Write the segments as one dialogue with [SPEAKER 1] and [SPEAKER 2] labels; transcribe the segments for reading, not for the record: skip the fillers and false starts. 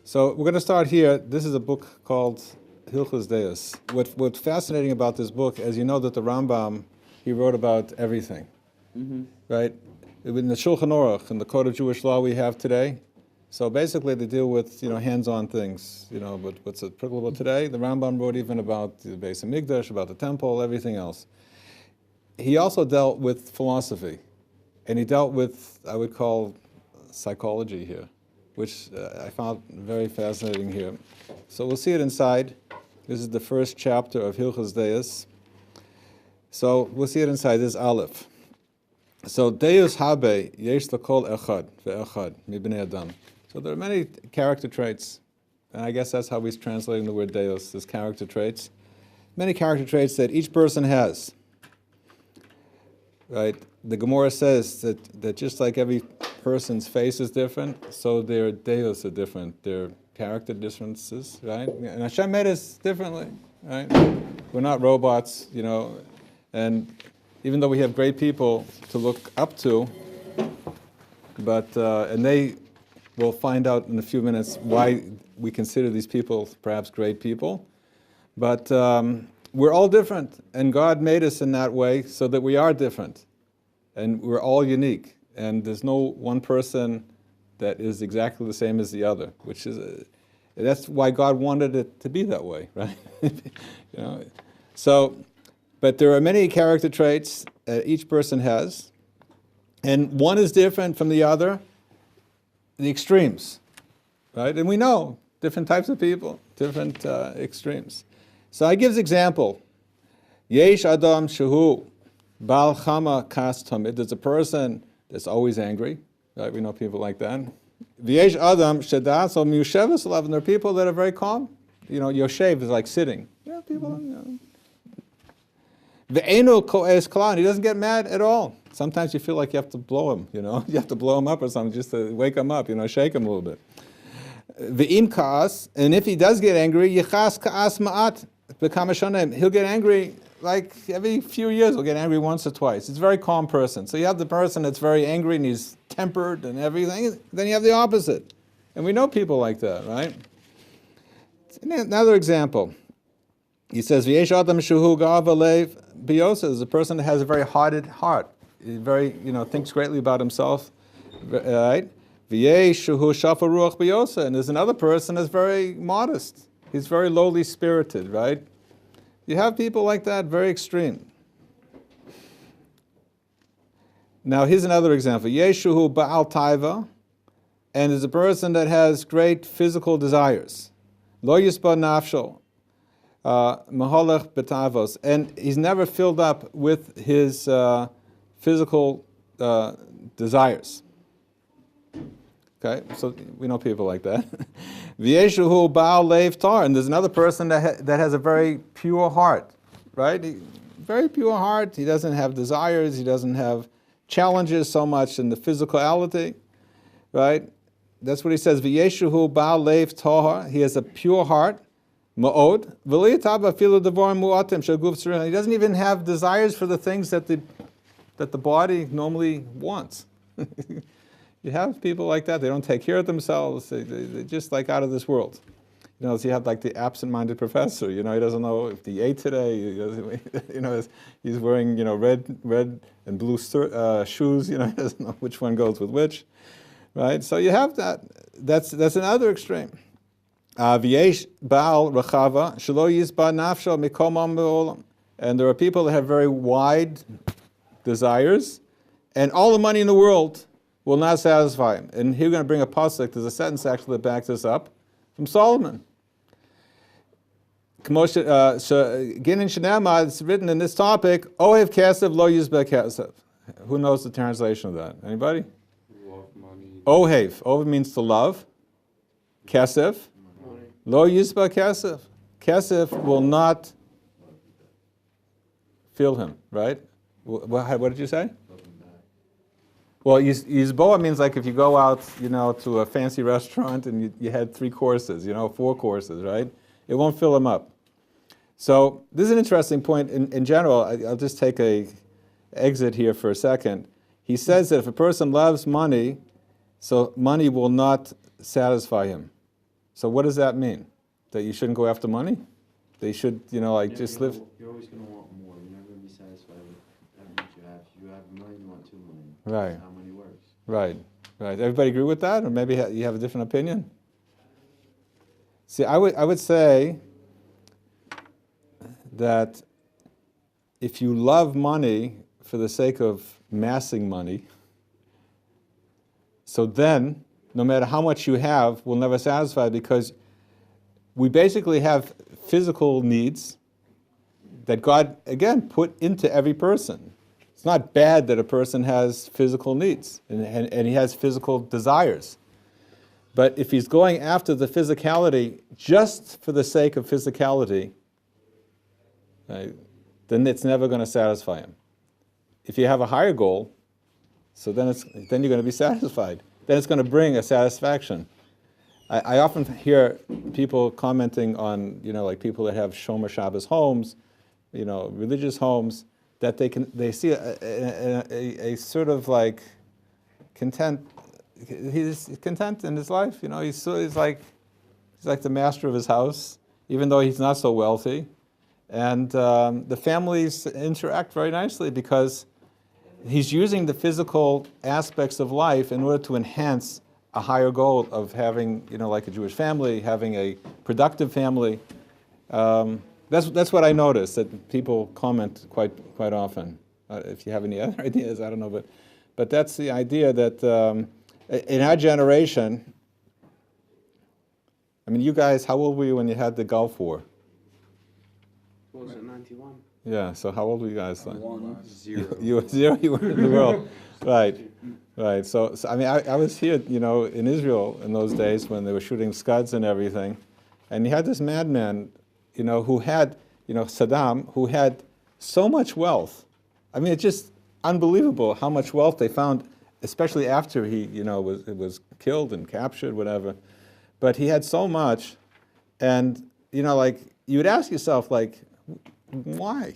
[SPEAKER 1] So we're going to start here. This is a book called Hilchot. What's fascinating about this book, as you know, that the Rambam, he wrote about everything, right? In the Shulchan Aruch, in the Code of Jewish Law we have today, so basically they deal with hands-on things, but what's applicable today. The Rambam wrote even about the Beis Hamikdash, about the temple, everything else. He also dealt with philosophy, and he dealt with, I would call, psychology here, which I found very fascinating here. So we'll see it inside. This is the first chapter of Hilchos Deus. So we'll see it inside. This is Aleph. So Deus habe yesh l'kol echad ve'echad mibnei adam. So there are many character traits, and I guess that's how he's translating the word Deus, as character traits. Many character traits that each person has. Right? The Gemara says that just like every person's face is different, so their Deus are different, their character differences, right? And Hashem made us differently, right? We're not robots, and even though we have great people to look up to, but and they will find out in a few minutes why we consider these people perhaps great people, but we're all different, and God made us in that way so that we are different, and we're all unique, and there's no one person that is exactly the same as the other, which is that's why God wanted it to be that way, right? So, but there are many character traits that each person has, and one is different from the other, the extremes, right? And we know different types of people, different extremes. So I give example. Yesh Adam Shehu Bal Chama Kas Tamid. There's a person that's always angry, right? We know people like that. V'yesh Adam Shedas Al Miyusheves Alav. And there are people that are very calm. Yoshev is like sitting. Yeah, people. Ve'enu Ko'es Klan. He doesn't get mad at all. Sometimes you feel like you have to blow him. You have to blow him up or something just to wake him up. Shake him a little bit. Ve'im Kaas. And if he does get angry, Yichas Kaas Ma'at. He'll get angry like every few years. He'll get angry once or twice. He's a very calm person. So you have the person that's very angry and he's tempered and everything. Then you have the opposite. And we know people like that, right? Another example. He says, V'yesh Adam Shehu Ga'ava Lev Biyosa is a person that has a very hardened heart. He very, thinks greatly about himself, right? V'yesh Shehu Shafa Ruach Biyosa. And there's another person that's very modest. He's very lowly spirited, right? You have people like that, very extreme. Now here's another example. Yeshuhu Ba'al Taiva, and is a person that has great physical desires. Lo Yisba Nafsho, Maholech Betavos, and he's never filled up with his physical desires. Okay, so we know people like that. V'yeshuhu Baal Leiv Tar, and there's another person that has a very pure heart, right? Very pure heart. He doesn't have desires. He doesn't have challenges so much in the physicality, right? That's what he says. V'yeshuhu Baal Leiv Tar. He has a pure heart. Ma'od. V'liyataba filu devarim mu'atim shaguf tzurina. He doesn't even have desires for the things that the body normally wants. You have people like that. They don't take care of themselves. They're just like out of this world. So you have like the absent-minded professor. He doesn't know if he ate today. He's wearing red and blue shoes. He doesn't know which one goes with which, right? So you have that. That's another extreme. V'yesh Baal Rachava Shelo Yizba Nafsho Mikomam Be'olam. And there are people that have very wide desires, and all the money in the world will not satisfy him. And here we're going to bring a pasuk. There's a sentence actually that backs this up from Solomon. Ginin Shenema, it's written in this topic, Ohev Kesef Lo Yizbeh Kesef. Who knows the translation of that? Anybody?
[SPEAKER 2] Love money.
[SPEAKER 1] Ohev. Ohev means to love. Kesef. Lo Yizbeh Kesef. Kesef will not fill him, right? What did you say? Well, Yizboa means like if you go out, to a fancy restaurant and you had 3 courses, 4 courses, right? It won't fill them up. So this is an interesting point. In general, I'll just take a exit here for a second. He says that if a person loves money, so money will not satisfy him. So what does that mean? That you shouldn't go after money? That you should, just live?
[SPEAKER 2] You're always going to want more. You're never going to be satisfied with that much you have. If you have $1 million, you want $2 million.
[SPEAKER 1] Right.
[SPEAKER 2] That's how money works.
[SPEAKER 1] Right. Everybody agree with that? Or maybe you have a different opinion? See, I would say that if you love money for the sake of massing money, so then, no matter how much you have, will never satisfy, because we basically have physical needs that God, again, put into every person. It's not bad that a person has physical needs and he has physical desires. But if he's going after the physicality just for the sake of physicality, right, then it's never going to satisfy him. If you have a higher goal, so then you're going to be satisfied. Then it's going to bring a satisfaction. I often hear people commenting on, like people that have Shomer Shabbos homes, religious homes, that they see a sort of like content. He's content in his life. He's like the master of his house, even though he's not so wealthy. And the families interact very nicely because he's using the physical aspects of life in order to enhance a higher goal of having, like a Jewish family, having a productive family. That's what I notice, that people comment quite often. If you have any other ideas, I don't know, but that's the idea that in our generation, I mean, you guys, how old were you when you had the Gulf War?
[SPEAKER 2] What was it, 91?
[SPEAKER 1] Yeah, so how old were you guys then?
[SPEAKER 2] 1, 0.
[SPEAKER 1] You were 0, you were in the world. Right. So I mean, I was here, in Israel in those days when they were shooting Scuds and everything, and you had this madman, who had, Saddam, who had so much wealth. I mean, it's just unbelievable how much wealth they found, especially after he, was killed and captured, whatever. But he had so much, and like you would ask yourself, like, why?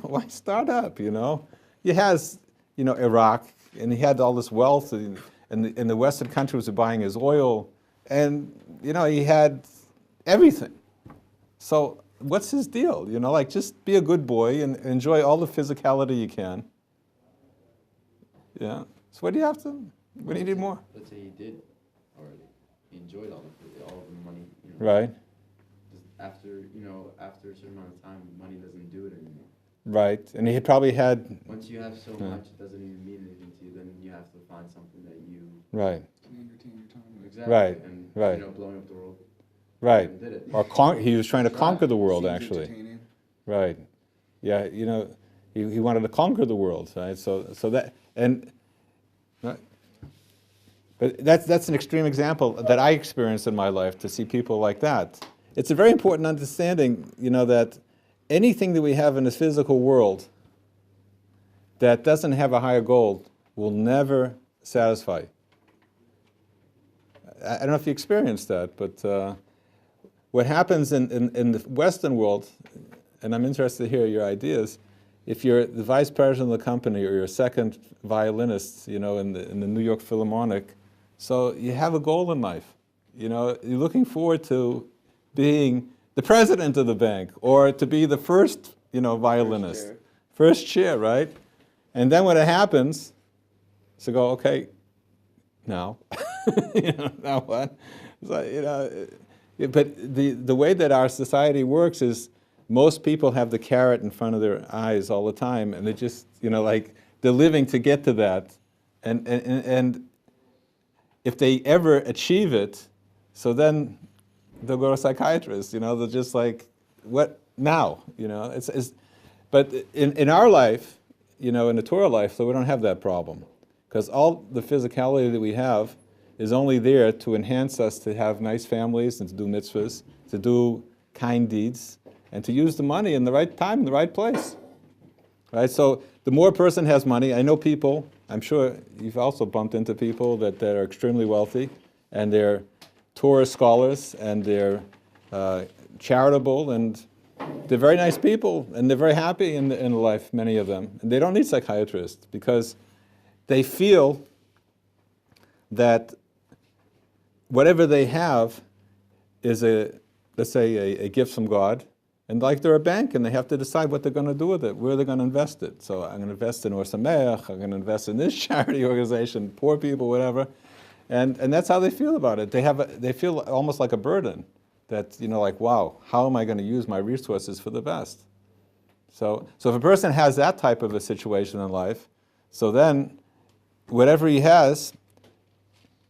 [SPEAKER 1] Why start up? He has, Iraq, and he had all this wealth, and the Western countries were buying his oil, and he had everything. So what's his deal? Like, just be a good boy and enjoy all the physicality you can. Yeah. So what do you have to? What do you need more?
[SPEAKER 2] Let's say he did already. He enjoyed all the money.
[SPEAKER 1] Right.
[SPEAKER 2] After a certain amount of time, money doesn't do it anymore.
[SPEAKER 1] Right, and he probably had.
[SPEAKER 2] Once you have so much, it doesn't even mean anything to you. Then you have to find something that you.
[SPEAKER 1] Right.
[SPEAKER 3] Can entertain your time.
[SPEAKER 2] Exactly.
[SPEAKER 1] Right.
[SPEAKER 2] And blowing up the world.
[SPEAKER 1] Right.
[SPEAKER 2] Did it.
[SPEAKER 1] Or he was trying to conquer the world,
[SPEAKER 3] Seems
[SPEAKER 1] actually.
[SPEAKER 3] entertaining.
[SPEAKER 1] Right. Yeah, he wanted to conquer the world, right? So that and. But that's an extreme example that I experienced in my life, to see people like that. It's a very important understanding, that anything that we have in this physical world that doesn't have a higher goal will never satisfy. I don't know if you experienced that, but what happens in the Western world, and I'm interested to hear your ideas, if you're the vice president of the company or you're a second violinist, in the New York Philharmonic, so you have a goal in life. You're looking forward to being the president of the bank, or to be the first, violinist. First chair, right? And then when it happens, so go, okay, now, now what? It's like, but the way that our society works is most people have the carrot in front of their eyes all the time, and they just, like they're living to get to that, and if they ever achieve it, so then they'll go to a psychiatrist. They're just like, what now? But in our life, in the Torah life, so we don't have that problem, because all the physicality that we have is only there to enhance us to have nice families and to do mitzvahs, to do kind deeds, and to use the money in the right time, in the right place. Right? So the more a person has money, I know people, I'm sure you've also bumped into people that are extremely wealthy, and they're Torah scholars, and they're charitable, and they're very nice people, and they're very happy in life, many of them. And they don't need psychiatrists, because they feel that whatever they have is let's say, a gift from God, and like they're a bank, and they have to decide what they're going to do with it, where they're going to invest it. So I'm going to invest in Or Sameach, I'm going to invest in this charity organization, poor people, whatever, and that's how they feel about it. They feel almost like a burden, that, like, wow, how am I going to use my resources for the best? So if a person has that type of a situation in life, so then whatever he has,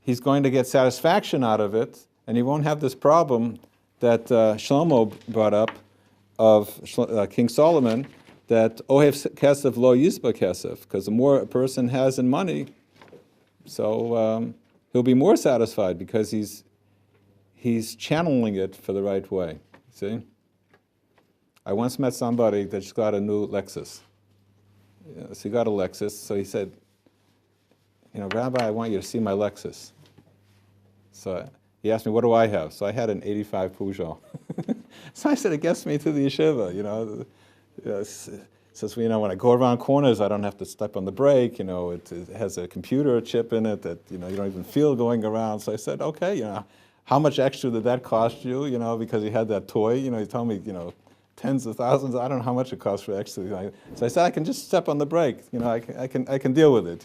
[SPEAKER 1] he's going to get satisfaction out of it, and he won't have this problem that Shlomo brought up of King Solomon, that Ohev Kesef lo yisba kesef, because the more a person has in money, so he'll be more satisfied because he's channeling it for the right way. See? I once met somebody that just got a new Lexus. So he got a Lexus, so he said, Rabbi, I want you to see my Lexus. So he asked me, what do I have? So I had an 85 Peugeot. So I said, it gets me to the yeshiva, Says, when I go around corners, I don't have to step on the brake, it has a computer chip in it that, you don't even feel going around. So I said, okay, how much extra did that cost you, because you had that toy, he told me, tens of thousands, I don't know how much it costs for extra. So I said, I can just step on the brake, I can deal with it,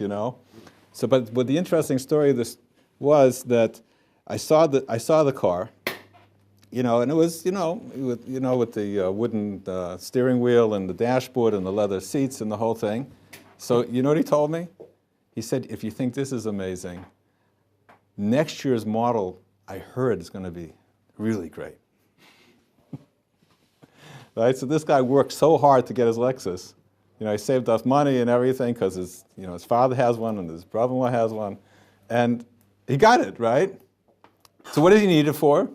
[SPEAKER 1] So, but the interesting story of this was that I saw the car, and it was, with the wooden steering wheel and the dashboard and the leather seats and the whole thing. So you know what he told me? He said, if you think this is amazing, next year's model, I heard, is going to be really great. Right? So this guy worked so hard to get his Lexus. He saved up money and everything because his father has one and his brother-in-law has one, and he got it, right? So what does he need it for?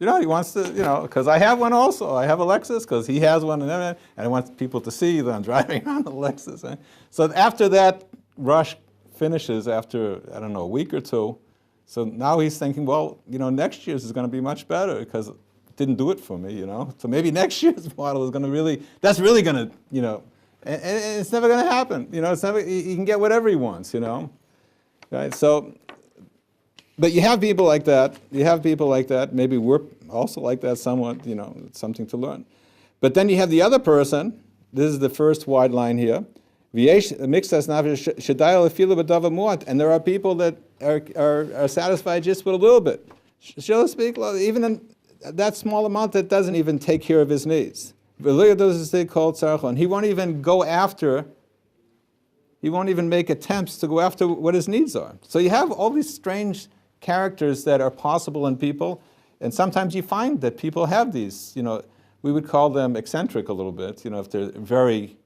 [SPEAKER 1] He wants to, because I have one also. I have a Lexus because he has one and everything, and I want people to see that I'm driving on the Lexus. Right? So after that rush finishes, after, I don't know, a week or two, so now he's thinking, well, next year's is going to be much better because it didn't do it for me, So maybe next year's model is going to that's really going to, and it's never going to happen. It's never, he can get whatever he wants, Right? So, but you have people like that. Maybe we're also like that somewhat, it's something to learn. But then you have the other person. This is the first wide line here. And there are people that are satisfied just with a little bit. Even in that small amount that doesn't even take care of his needs. He won't even go after, he won't even make attempts to go after what his needs are. So you have all these strange characters that are possible in people, and sometimes you find that people have these, we would call them eccentric a little bit, if they're very,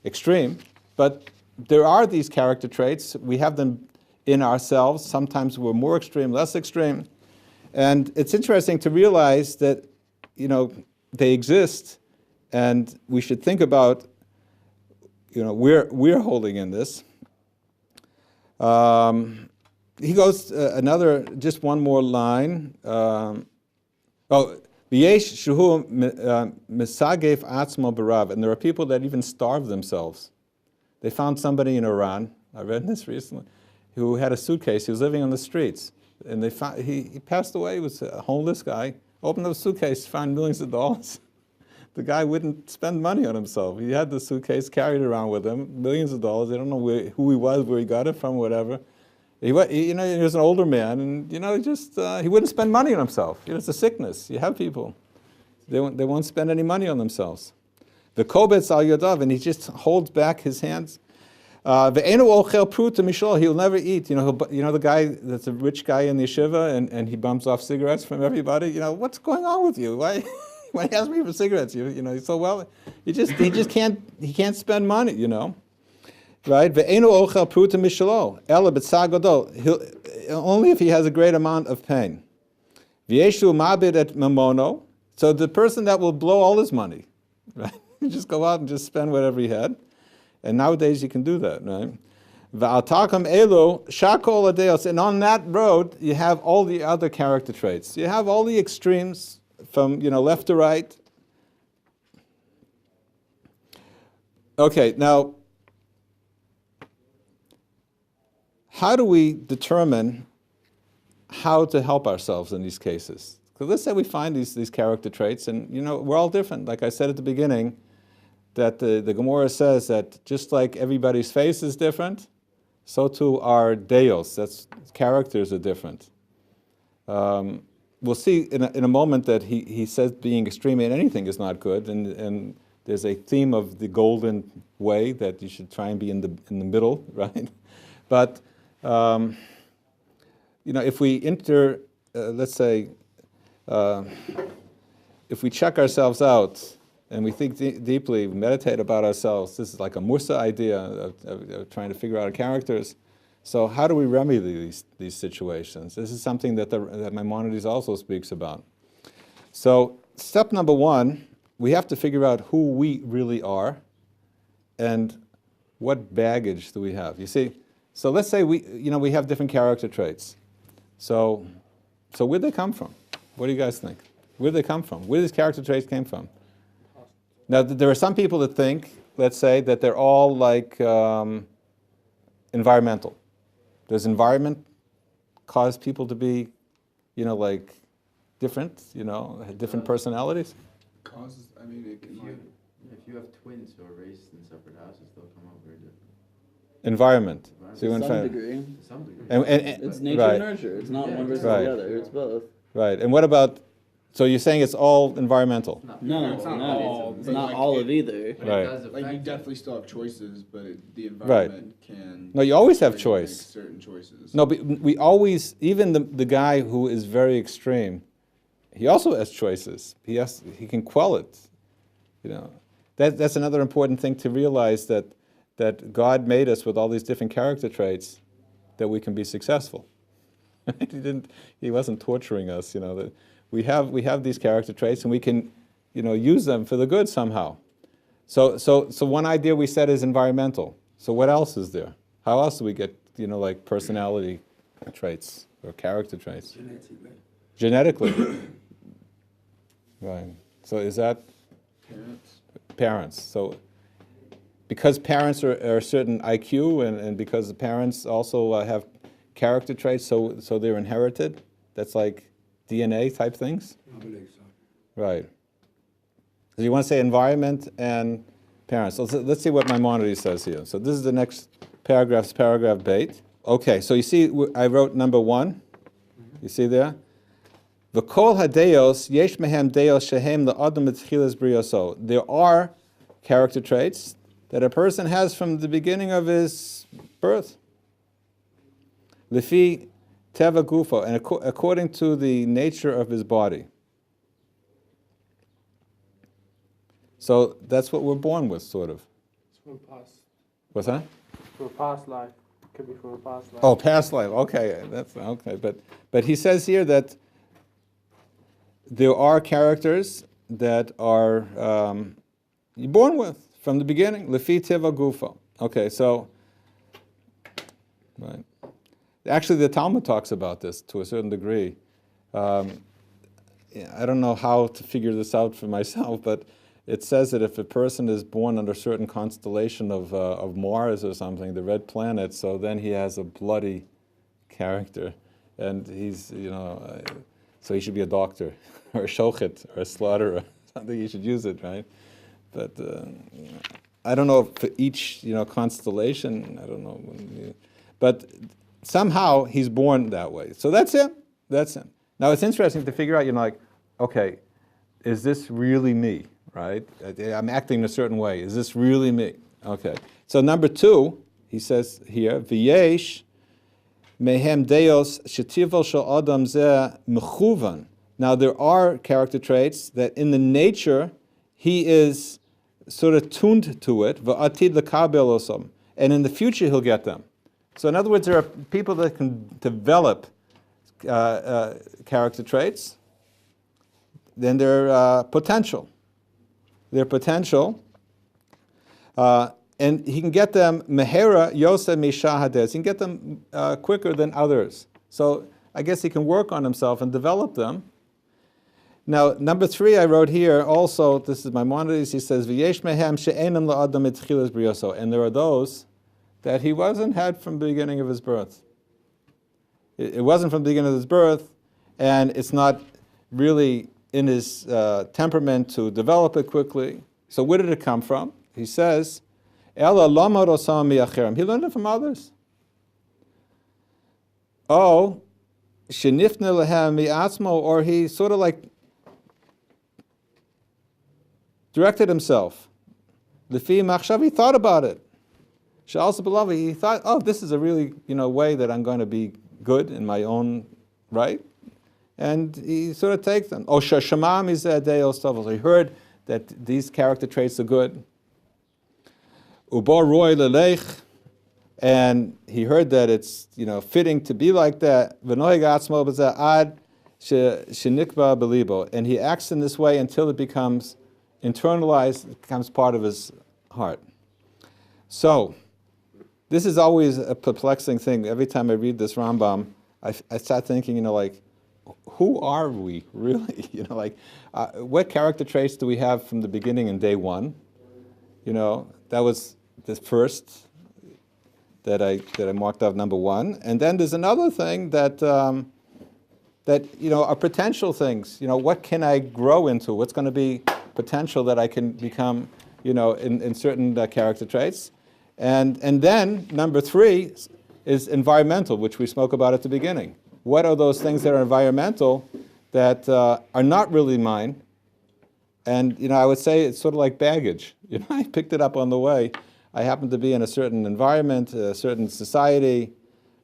[SPEAKER 1] extreme. But there are these character traits. We have them in ourselves. Sometimes we're more extreme, less extreme. And it's interesting to realize that, they exist, and we should think about, we're holding in this. He goes just one more line. And there are people that even starve themselves. They found somebody in Iran, I read this recently, who had a suitcase. He was living on the streets, and they found he passed away. He was a homeless guy. Opened up a suitcase, found millions of dollars. The guy wouldn't spend money on himself. He had the suitcase, carried it around with him, millions of dollars. They don't know who he was, where he got it from, whatever. He was an older man, and he wouldn't spend money on himself. It's a sickness. You have people, they won't spend any money on themselves. The kobetz al yodav, and he just holds back his hands. Ve'enu ochel pruta mishol, he'll never eat. The guy that's a rich guy in the yeshiva, and he bumps off cigarettes from everybody. What's going on with you? Why he asks me for cigarettes? So well, he just can't spend money. Right? Ve'enu ochel pruta mishlo, ela b'tzar gadol. Only if he has a great amount of pain. V'yeshu mabid et mamono. So the person that will blow all his money, right? Just go out and just spend whatever he had. And nowadays you can do that, right? V'altakam elo shakol adeos. And on that road, you have all the other character traits. You have all the extremes from left to right. Okay, now, how do we determine how to help ourselves in these cases. Because let's say we find these character traits, and we're all different. Like I said at the beginning, that the Gemara says that just like everybody's face is different, so too our deos, that's characters are different. We'll see in a moment that he says being extreme in anything is not good, and there's a theme of the golden way that you should try and be in the middle, right? But if we let's say, if we check ourselves out and we think deeply, we meditate about ourselves, this is like a Musa idea of trying to figure out our characters. So how do we remedy these situations? This is something that Maimonides also speaks about. So step number one, we have to figure out who we really are and what baggage do we have. You see, so let's say we have different character traits. So where'd they come from? What do you guys think? Where'd they come from? Where these character traits came from? Now, there are some people that think, let's say, that they're all like environmental. Does environment cause people to be, like different, different personalities?
[SPEAKER 3] Causes,
[SPEAKER 2] if you have twins who are raised in separate houses, they'll come out very different.
[SPEAKER 1] Environment. So
[SPEAKER 4] To some degree.
[SPEAKER 2] To some degree.
[SPEAKER 1] And
[SPEAKER 4] It's nature
[SPEAKER 1] right.
[SPEAKER 4] and nurture. It's not one versus
[SPEAKER 1] Right.
[SPEAKER 4] the other. It's both.
[SPEAKER 1] Right. And what about? So you're saying it's all environmental?
[SPEAKER 4] No,
[SPEAKER 3] it's not all.
[SPEAKER 4] It's not all of either.
[SPEAKER 2] But
[SPEAKER 1] Right.
[SPEAKER 2] it does
[SPEAKER 3] Like you
[SPEAKER 2] affect
[SPEAKER 3] definitely still have choices, but the environment can.
[SPEAKER 1] No, you always have
[SPEAKER 3] make
[SPEAKER 1] choice.
[SPEAKER 3] certain choices.
[SPEAKER 1] No, but we always, even the guy who is very extreme, he also has choices. He can quell it. That's another important thing to realize, that God made us with all these different character traits, that we can be successful. He wasn't torturing us. That we have these character traits, and we can, use them for the good somehow. So one idea we said is environmental. So what else is there? How else do we get, like personality traits or character traits? Genetically. Right. So is that parents? So because parents are a certain IQ, and because the parents also have character traits, so they're inherited. That's like DNA type things.
[SPEAKER 5] I believe so.
[SPEAKER 1] Right. So you want to say environment and parents. So let's see what Maimonides says here. So this is the next paragraph, paragraph bait. Okay, so you see I wrote number one. You see there? V'kol hadeos yesh mehem deos shehem le'adam etchilas brioso. There are character traits that a person has from the beginning of his birth. Lefi teva gufo, and according to the nature of his body. So that's what we're born with, sort of.
[SPEAKER 6] It's from past.
[SPEAKER 1] What's that?
[SPEAKER 6] From a past life. Could be from a past life.
[SPEAKER 1] Oh, past life. Okay, that's okay. But he says here that there are characters that are you're born with from the beginning. Lefi teva gufo. Okay, so right. Actually, the Talmud talks about this to a certain degree. I don't know how to figure this out for myself, but it says that if a person is born under a certain constellation of Mars or something, the red planet, so then he has a bloody character, and he's so he should be a doctor or a shochet or a slaughterer. Something you should use it, right? But I don't know for each constellation. I don't know, but somehow he's born that way. So that's him. That's him. Now it's interesting to figure out. Okay, is this really me? Right? I'm acting in a certain way. Is this really me? Okay. So number two, he says here, v'yesh mehem deos shetivel shel adam zeh mechuvan. Now there are character traits that in the nature he is sort of tuned to it, v'atid lekabel osam, and in the future he'll get them. So in other words, there are people that can develop character traits. Then they're potential. Their potential, and he can get them mehera yoseh mishahades. He can get them quicker than others. So I guess he can work on himself and develop them. Now, number three, I wrote here also. This is Maimonides. He says, "V'yesh mehem she'enam la'adam etchilas brioso," and there are those that he wasn't had from the beginning of his birth. It wasn't from the beginning of his birth, and it's not really in his temperament to develop it quickly. So where did it come from? He says, Ela lama rosam mi'acherim. He learned it from others. Oh, shenifne lehem mi'atzmo, or he sort of like directed himself. Lefi machshav, he thought about it. Sha'alsa b'lavi, he thought, oh, this is a really, way that I'm going to be good in my own right. And he sort of takes them. Oh, shashamam is deos tovos. He heard that these character traits are good. Ubor roy lelech, and he heard that it's fitting to be like that. V'noheg atzmo b'zeh ad shenikba belibo, and he acts in this way until it becomes internalized, it becomes part of his heart. So, this is always a perplexing thing. Every time I read this Rambam, I start thinking, who are we really? What character traits do we have from the beginning in day one? That was the first that I marked off number one. And then there's another thing that are potential things. What can I grow into? What's going to be potential that I can become, in certain character traits? And then number three is environmental, which we spoke about at the beginning. What are those things that are environmental that are not really mine? And I would say it's sort of like baggage. I picked it up on the way. I happened to be in a certain environment, a certain society.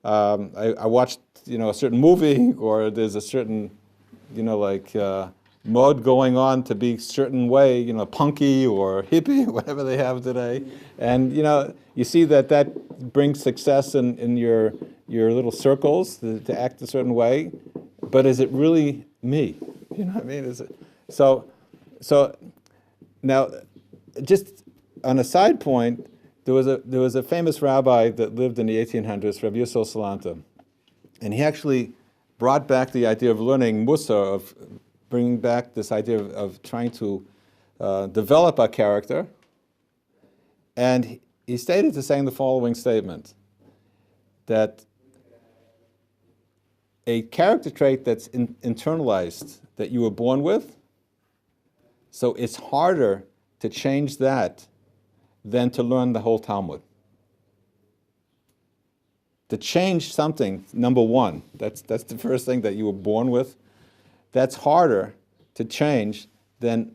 [SPEAKER 1] I watched a certain movie, or there's a certain mode going on to be a certain way, punky or hippie, whatever they have today. And you see that brings success in your little circles to act a certain way. But is it really me? You know what I mean? Is it so now, just on a side point, there was a famous rabbi that lived in the 1800s, Rabbi Yisrael Salanta, and he actually brought back the idea of learning Musar, of bringing back this idea of trying to develop our character. And he stated to saying the following statement, that a character trait that's internalized, that you were born with, so it's harder to change that than to learn the whole Talmud. To change something, number one, that's the first thing that you were born with, that's harder to change than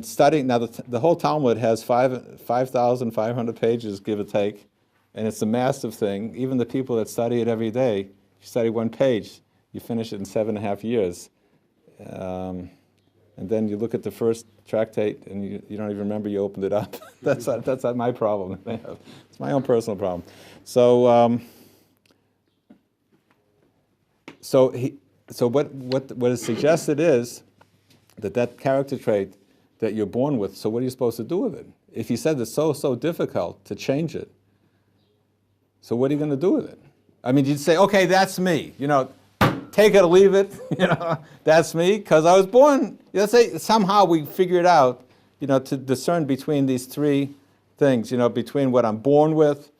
[SPEAKER 1] studying. Now, the whole Talmud has 5,500 pages, give or take, and it's a massive thing. Even the people that study it every day, you study one page, you finish it in 7.5 years. And then you look at the first tractate, and you don't even remember you opened it up. That's not my problem. It's my own personal problem. So what is suggested is that character trait that you're born with. So what are you supposed to do with it? If you said it's so difficult to change it, so what are you going to do with it? I mean, you'd say, okay, that's me. Take it or leave it. That's me because I was born. Let's say somehow we figured out, to discern between these three things. Between what I'm born with,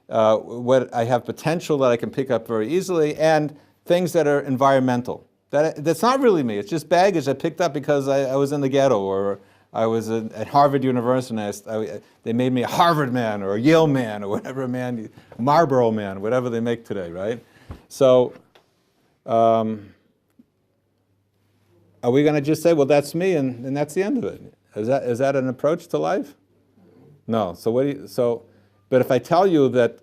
[SPEAKER 1] what I have potential that I can pick up very easily, and things that are environmental. That's not really me. It's just baggage I picked up because I was in the ghetto, or I was at Harvard University, and they made me a Harvard man, or a Yale man, or whatever man, Marlboro man, whatever they make today, right? So, are we going to just say, well, that's me, and that's the end of it? Is that an approach to life? No. But if I tell you that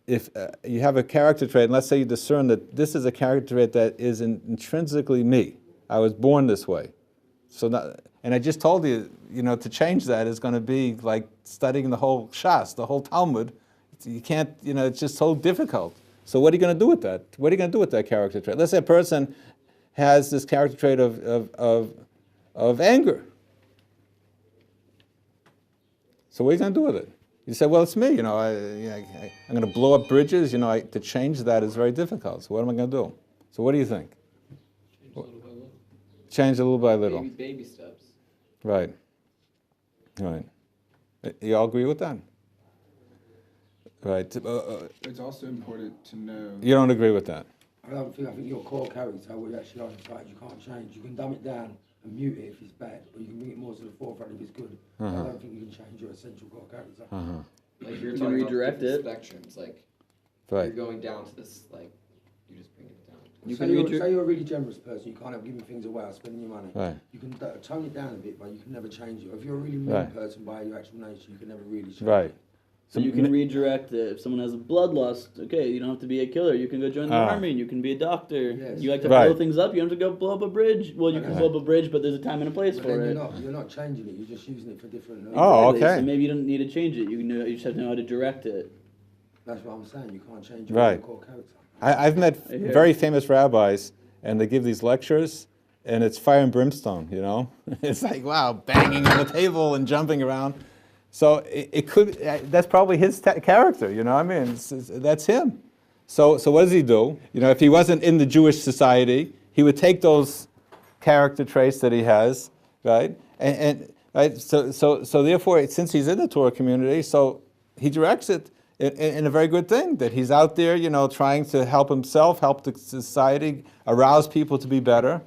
[SPEAKER 1] if you have a character trait, and let's say you discern that this is a character trait that is intrinsically me, I was born this way. And I just told you, to change that is going to be like studying the whole Shas, the whole Talmud. You can't, it's just so difficult. So what are you going to do with that? What are you going to do with that character trait? Let's say a person has this character trait of anger. So what are you going to do with it? You say, well, it's me. I'm going to blow up bridges. To change that is very difficult. So what am I going to do? So what do you think? Change a little by little.
[SPEAKER 4] Baby steps.
[SPEAKER 1] Right. You all agree with that? Right.
[SPEAKER 3] It's also important to know.
[SPEAKER 1] You don't agree with that?
[SPEAKER 5] I think your core character, what you actually are inside, you can't change. You can dumb it down and mute it if it's bad, but you can bring it more to the forefront if it's good. I don't think you can change your essential core character.
[SPEAKER 2] Like you're
[SPEAKER 4] You
[SPEAKER 2] talking
[SPEAKER 4] redirect
[SPEAKER 2] about
[SPEAKER 4] it.
[SPEAKER 2] spectrums, like
[SPEAKER 1] Right.
[SPEAKER 2] you're going down to this, like you just bring it down.
[SPEAKER 4] You
[SPEAKER 5] say,
[SPEAKER 4] can
[SPEAKER 5] say you're a really generous person, you can't have giving things away or spending your money.
[SPEAKER 1] Right.
[SPEAKER 5] You can tone it down a bit, but you can never change it. If you're a really mean
[SPEAKER 1] Right.
[SPEAKER 5] person by your actual nature, you can never really change
[SPEAKER 1] Right.
[SPEAKER 5] it.
[SPEAKER 4] So you can redirect it. If someone has a bloodlust, okay, you don't have to be a killer. You can go join the army and you can be a doctor.
[SPEAKER 5] Yes.
[SPEAKER 4] You like to
[SPEAKER 1] Right.
[SPEAKER 4] blow things up, you don't have to go blow up a bridge. Well, you can
[SPEAKER 5] Right.
[SPEAKER 4] blow up a bridge, but there's a time and a place
[SPEAKER 5] But
[SPEAKER 4] for
[SPEAKER 5] then
[SPEAKER 4] it.
[SPEAKER 5] you're not changing it, you're just using it for different...
[SPEAKER 1] Oh,
[SPEAKER 4] Exactly.
[SPEAKER 1] okay.
[SPEAKER 4] So maybe you don't need to change it. You just have to know how to direct it.
[SPEAKER 5] That's what I'm saying, you can't change your
[SPEAKER 1] Right.
[SPEAKER 5] core character.
[SPEAKER 1] I've met
[SPEAKER 4] I hear.
[SPEAKER 1] very famous rabbis, and they give these lectures, and it's fire and brimstone, you know? It's like, wow, banging on the table and jumping around. So it could, that's probably his character, you know what I mean? That's him. So what does he do? You know, if he wasn't in the Jewish society, he would take those character traits that he has, right? And right? So therefore, since he's in the Torah community, so he directs it in a very good thing, that he's out there, you know, trying to help himself, help the society, arouse people to be better,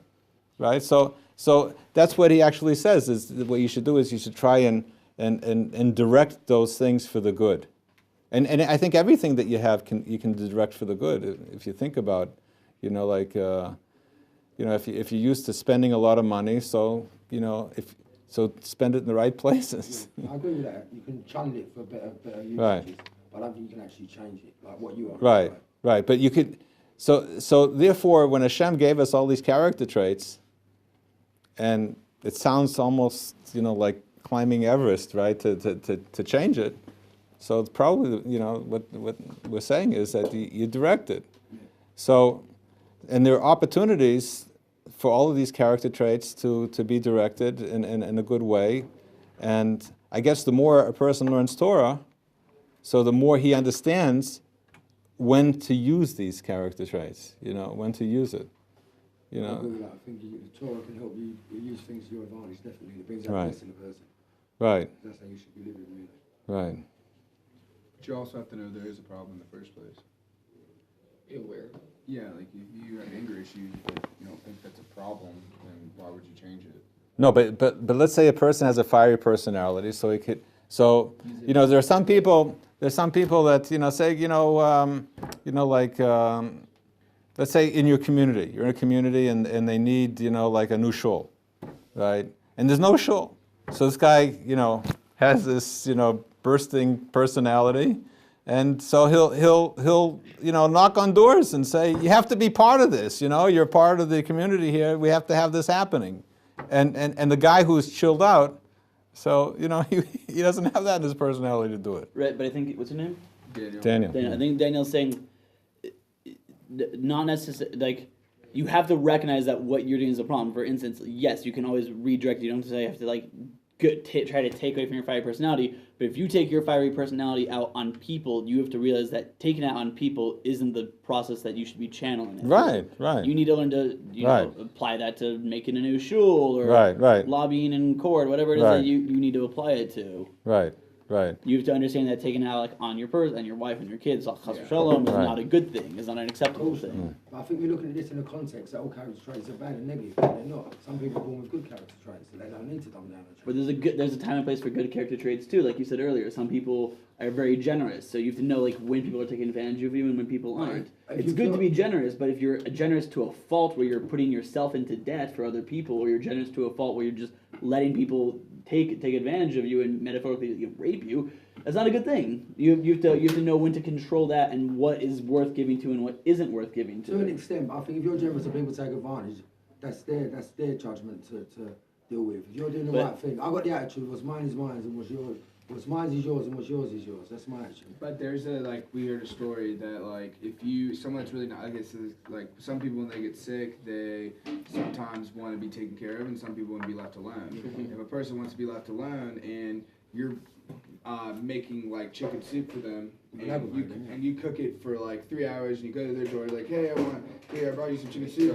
[SPEAKER 1] right? So that's what he actually says, is what you should do is you should try and direct those things for the good. And I think everything that you have you can direct for the good. If you think about, you know, like, you know, if you're used to spending a lot of money, so, you know, so spend it in the right places.
[SPEAKER 5] I agree with that. You can channel it for better usages,
[SPEAKER 1] Right.
[SPEAKER 5] but I don't think you can actually change it, like what you are.
[SPEAKER 1] Right. But you could, so therefore, when Hashem gave us all these character traits, and it sounds almost, you know, like climbing Everest, right, to change it. So it's probably, you know, what we're saying is that you direct it. So, and there are opportunities for all of these character traits to be directed in a good way. And I guess the more a person learns Torah, so the more he understands when to use these character traits, you know, when to use it. You
[SPEAKER 5] I agree
[SPEAKER 1] know,
[SPEAKER 5] with that. I think the Torah can help you use things to your advantage, definitely. It brings out
[SPEAKER 1] Right.
[SPEAKER 5] the best in a person.
[SPEAKER 1] right,
[SPEAKER 5] That's how you should be living, really.
[SPEAKER 1] right.
[SPEAKER 3] But you also have to know there is a problem in the first place.
[SPEAKER 2] Be aware.
[SPEAKER 3] Yeah, like if you have anger issues, but you don't think that's a problem, then why would you change it?
[SPEAKER 1] No, but let's say a person has a fiery personality, so he could. So you know, there are some people. There's some people that, you know, say, like, let's say in your community, you're in a community and they need, you know, like a new shul, right? And there's no shul, so this guy, you know, has this, you know, bursting personality, and so he'll you know, knock on doors and say, you have to be part of this, you know, you're part of the community here. We have to have this happening, and the guy who's chilled out. So, you know, he doesn't have that in his personality to do it.
[SPEAKER 4] Right, but I think, what's your name?
[SPEAKER 1] Daniel.
[SPEAKER 4] I think Daniel's saying, not necessarily, like, you have to recognize that what you're doing is a problem. For instance, yes, you can always redirect. You don't have to like try to take away from your fiery personality. But if you take your fiery personality out on people, you have to realize that taking it out on people isn't the process that you should be channeling it.
[SPEAKER 1] Right, right.
[SPEAKER 4] You need to learn to
[SPEAKER 1] Right.
[SPEAKER 4] apply that to making a new shul or
[SPEAKER 1] Right.
[SPEAKER 4] lobbying in court, whatever it is
[SPEAKER 1] Right.
[SPEAKER 4] that you need to apply it to.
[SPEAKER 1] Right.
[SPEAKER 4] You have to understand that taking it out like on your person and your wife and your kids, chas v'shalom, is
[SPEAKER 1] Right.
[SPEAKER 4] not a good thing. It's not an acceptable thing.
[SPEAKER 5] But I think we're looking at this in the context that all character traits are bad and negative, but they're not. Some people are born with good character traits, so they don't need to dumb down the
[SPEAKER 4] But
[SPEAKER 5] traits.
[SPEAKER 4] there's a time and place for good character traits too. Like you said earlier, some people are very generous, so you have to know like when people are taking advantage of you and when people aren't.
[SPEAKER 5] If
[SPEAKER 4] It's
[SPEAKER 5] you
[SPEAKER 4] good to
[SPEAKER 5] feel-
[SPEAKER 4] be generous, but if you're generous to a fault where you're putting yourself into debt for other people, or you're generous to a fault where you're just letting people take advantage of you and metaphorically rape you, that's not a good thing. You have to know when to control that and what is worth giving to and what isn't worth giving to.
[SPEAKER 5] To an extent, but I think if you're generous and people take advantage, that's their judgment to deal with. If you're doing the
[SPEAKER 4] But-
[SPEAKER 5] right thing, I got the attitude, what's mine is mine and what's yours. What's mine is yours and what's yours is yours. That's my attitude.
[SPEAKER 3] But there's we heard a story that like if someone that's really not, I guess like some people when they get sick, they sometimes want to be taken care of and some people want to be left alone. If a person wants to be left alone and you're making like chicken soup for them and you cook it for like 3 hours and you go to their door like, hey, I brought you some chicken soup,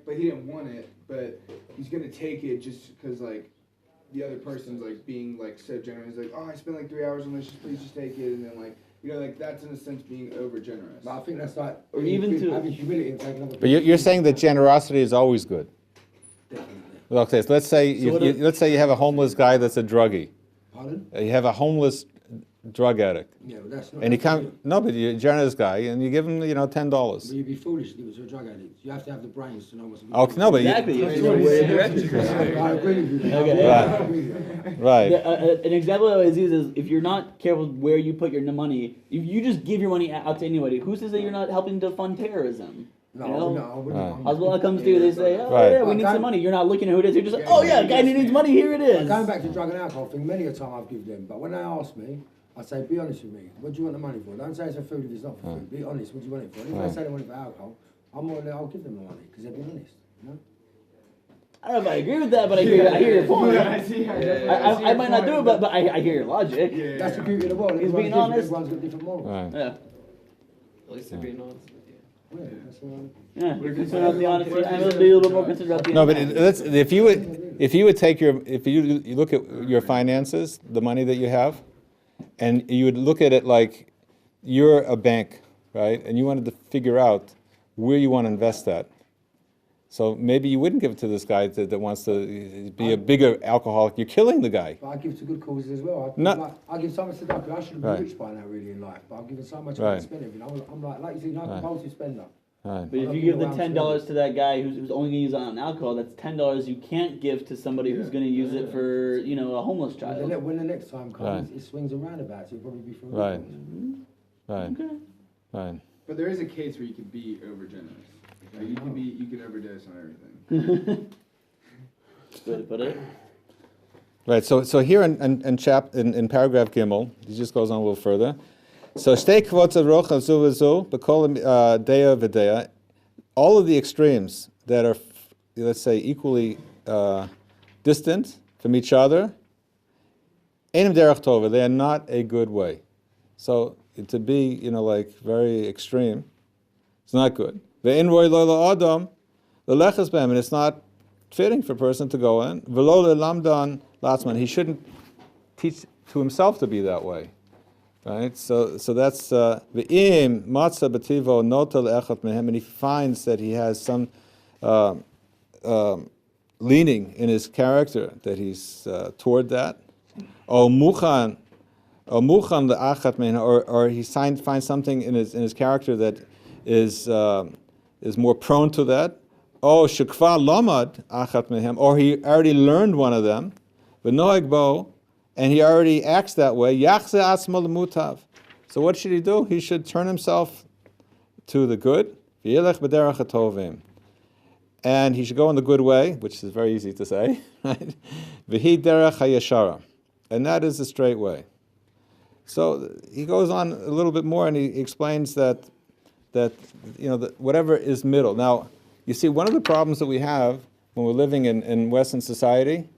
[SPEAKER 3] but he didn't want it, but he's gonna take it just because like the other person's like being like so generous, like, oh, I spent like 3 hours on this, please just take it, and then like You know, like that's in a sense being over generous.
[SPEAKER 5] But I think that's like,
[SPEAKER 4] Or even to-
[SPEAKER 5] having humility and taking other
[SPEAKER 1] But you're saying that generosity is always good.
[SPEAKER 5] Definitely.
[SPEAKER 1] Okay, so let's say
[SPEAKER 4] So
[SPEAKER 1] let's say you have a homeless guy that's a druggie.
[SPEAKER 5] Pardon?
[SPEAKER 1] You have a homeless drug addict,
[SPEAKER 5] Yeah, but that's not.
[SPEAKER 1] and he comes. No, but you're a generous guy, and you give him, $10.
[SPEAKER 5] But you'd be foolish to give it to a drug addict. You have to have the brains to know what's.
[SPEAKER 1] Okay, no, but
[SPEAKER 4] Exactly.
[SPEAKER 1] you,
[SPEAKER 4] It's the way directed.
[SPEAKER 5] I agree with you.
[SPEAKER 4] Okay.
[SPEAKER 5] I agree with you.
[SPEAKER 1] right.
[SPEAKER 4] An example I always use is if you're not careful where you put your money, if you just give your money out to anybody, who says that you're not helping to fund terrorism?
[SPEAKER 5] No,
[SPEAKER 4] You know?
[SPEAKER 5] no, I wouldn't.
[SPEAKER 4] Hezbollah comes to you, they say, oh
[SPEAKER 1] Right.
[SPEAKER 4] yeah, we need some money. You're not looking at who it is. You're just like, oh yeah, guy needs money. Here it is.
[SPEAKER 5] Going back to drug and alcohol thing, many a time I've given them, but when they ask me, I say, be honest with me. What do you want the money for? Don't say it's for food if it's not for food. Be honest. What do you want it for? And if they say they want it for alcohol, I'll give them the money because they're being honest. You know?
[SPEAKER 4] I don't know if I agree with that, but I hear your point.
[SPEAKER 3] I see.
[SPEAKER 4] I might not do it, but I hear your logic.
[SPEAKER 3] Yeah.
[SPEAKER 5] That's the beauty of the world.
[SPEAKER 4] He's being
[SPEAKER 5] Everyone's different,
[SPEAKER 4] honest.
[SPEAKER 5] Everyone's got different morals.
[SPEAKER 1] Right.
[SPEAKER 4] Yeah.
[SPEAKER 7] At least they're being honest with you.
[SPEAKER 5] Yeah, that's all.
[SPEAKER 4] Yeah, you're concerned about the honesty. I'm gonna be a little more concerned about the
[SPEAKER 1] No, but
[SPEAKER 4] honesty.
[SPEAKER 1] if you would take if you look at your finances, the money that you have, and you would look at it like you're a bank, right? And you wanted to figure out where you want to invest that. So maybe you wouldn't give it to this guy that wants to be a bigger alcoholic. You're killing the guy.
[SPEAKER 5] But I give to good causes as well. I give so much to tzedakah. I should have been
[SPEAKER 1] Right.
[SPEAKER 5] rich by now, really, in life. But I've given so much I
[SPEAKER 1] Right.
[SPEAKER 5] can spend everything. I'm like you said, I'm a compulsive spender.
[SPEAKER 1] Right.
[SPEAKER 4] But if you give the $10 to that guy who's only gonna use it on alcohol, that's $10 you can't give to somebody who's gonna use it for a homeless child.
[SPEAKER 5] When the next time comes,
[SPEAKER 1] Right.
[SPEAKER 5] it swings and roundabouts. It'll probably be for
[SPEAKER 1] Right. Right.
[SPEAKER 4] Okay.
[SPEAKER 1] Right.
[SPEAKER 3] But there is a case where you could be over generous. Like you can overdose on everything.
[SPEAKER 4] Good to put it.
[SPEAKER 1] Right. So here in paragraph Gimel, he just goes on a little further. So stay kvotza rocha zu v'zu b'kol dea v'dea. All of the extremes that are, let's say, equally distant from each other, einim derech tova. They are not a good way. So to be, like very extreme, it's not good. Ve'in roi lo la'adam l'leches b'hem, and it's not fitting for a person to go in. V'lo le'lamdan latzman. He shouldn't teach to himself to be that way. Right, so that's ve'im matzah b'tivo nota le'echad mehem, and he finds that he has some leaning in his character that he's toward that. O muchan le'achat mehem, or he finds something in his character that is more prone to that. O shekva lamad achat mehem, or he already learned one of them. V'noeg bo. And he already acts that way. So what should he do? He should turn himself to the good. And he should go in the good way, which is very easy to say. Right? And that is the straight way. So he goes on a little bit more and he explains that whatever is middle. Now, you see, one of the problems that we have when we're living in Western society,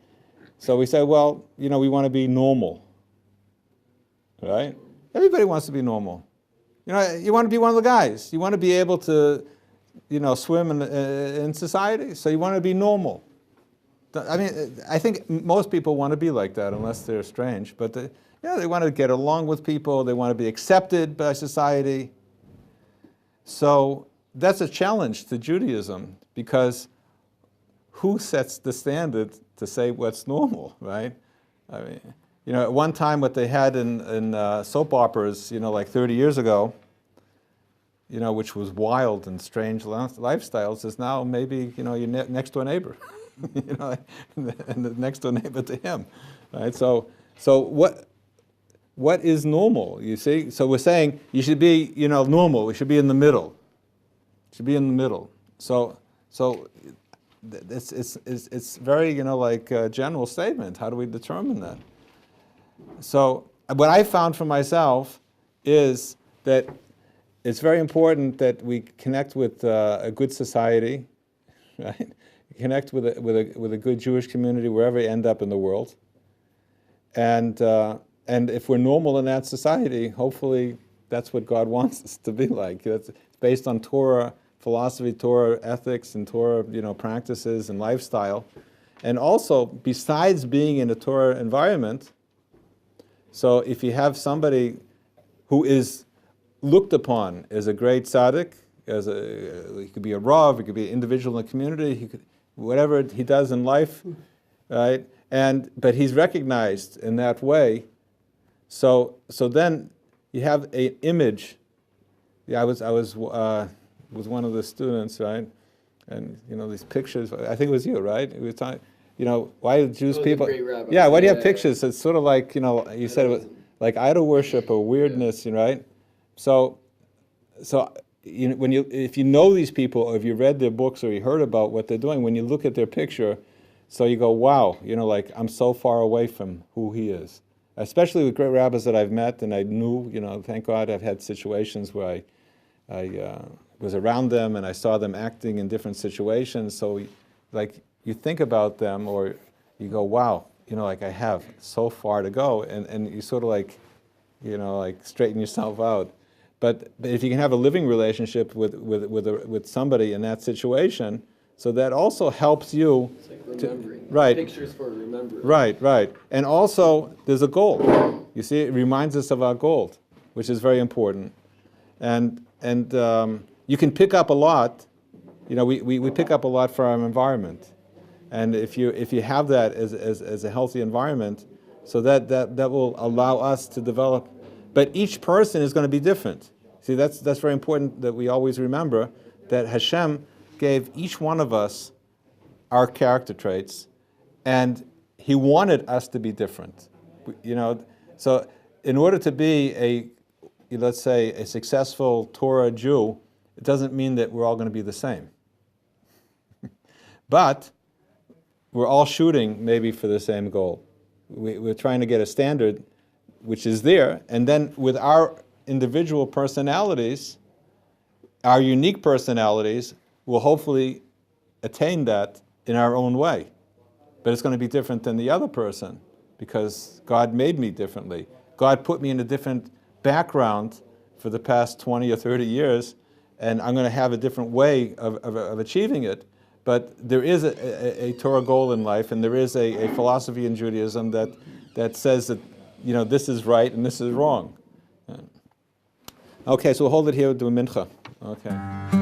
[SPEAKER 1] so we say, well, we want to be normal, right? Everybody wants to be normal. You want to be one of the guys. You want to be able to, swim in society. So you want to be normal. I mean, I think most people want to be like that, unless they're strange. But they want to get along with people. They want to be accepted by society. So that's a challenge to Judaism, because who sets the standard to say what's normal, right? I mean, at one time what they had in soap operas, like 30 years ago, which was wild and strange lifestyles, is now maybe, you're next door neighbor, and the next door neighbor to him, right? So what is normal, you see? So we're saying you should be, normal. We should be in the middle. Should be in the middle. So it's very, like a general statement. How do we determine that? So what I found for myself is that it's very important that we connect with a good society, right? Connect with a good Jewish community wherever you end up in the world. And if we're normal in that society, hopefully that's what God wants us to be like. It's based on Torah philosophy, Torah ethics, and Torah, practices and lifestyle. And also, besides being in a Torah environment, so if you have somebody who is looked upon as a great tzaddik, he could be a rav, he could be an individual in the community, he could, whatever he does in life, right? But he's recognized in that way. So then you have an image. Yeah, I was one of the students, right? And these pictures. I think it was you, right? We were talking. Why do Jewish people? Yeah, why do you have pictures? It's sort of like you said it was like idol worship or weirdness, right? So if you know these people, or if you read their books, or you heard about what they're doing, when you look at their picture, so you go, wow, like I'm so far away from who he is. Especially with great rabbis that I've met and I knew, thank God I've had situations where I was around them and I saw them acting in different situations. So like you think about them, or you go, wow, like I have so far to go, and you sort of like straighten yourself out. But if you can have a living relationship with somebody in that situation, so that also helps you.
[SPEAKER 7] It's like remembering.
[SPEAKER 1] Right.
[SPEAKER 7] Pictures for remembering.
[SPEAKER 1] Right. And also, there's a goal. You see, it reminds us of our goal, which is very important. And you can pick up a lot. We pick up a lot from our environment. And if you have that as a healthy environment, so that will allow us to develop. But each person is going to be different. See, that's very important that we always remember that Hashem gave each one of us our character traits, and He wanted us to be different. So in order to be let's say, a successful Torah Jew, it doesn't mean that we're all going to be the same. But we're all shooting maybe for the same goal. We're trying to get a standard which is there, and then with our individual personalities, our unique personalities, will hopefully attain that in our own way. But it's going to be different than the other person, because God made me differently. God put me in a different background for the past 20 or 30 years, and I'm going to have a different way of achieving it. But there is a Torah goal in life, and there is a philosophy in Judaism that says that this is right and this is wrong. Okay, so we'll hold it here with the mincha. Okay.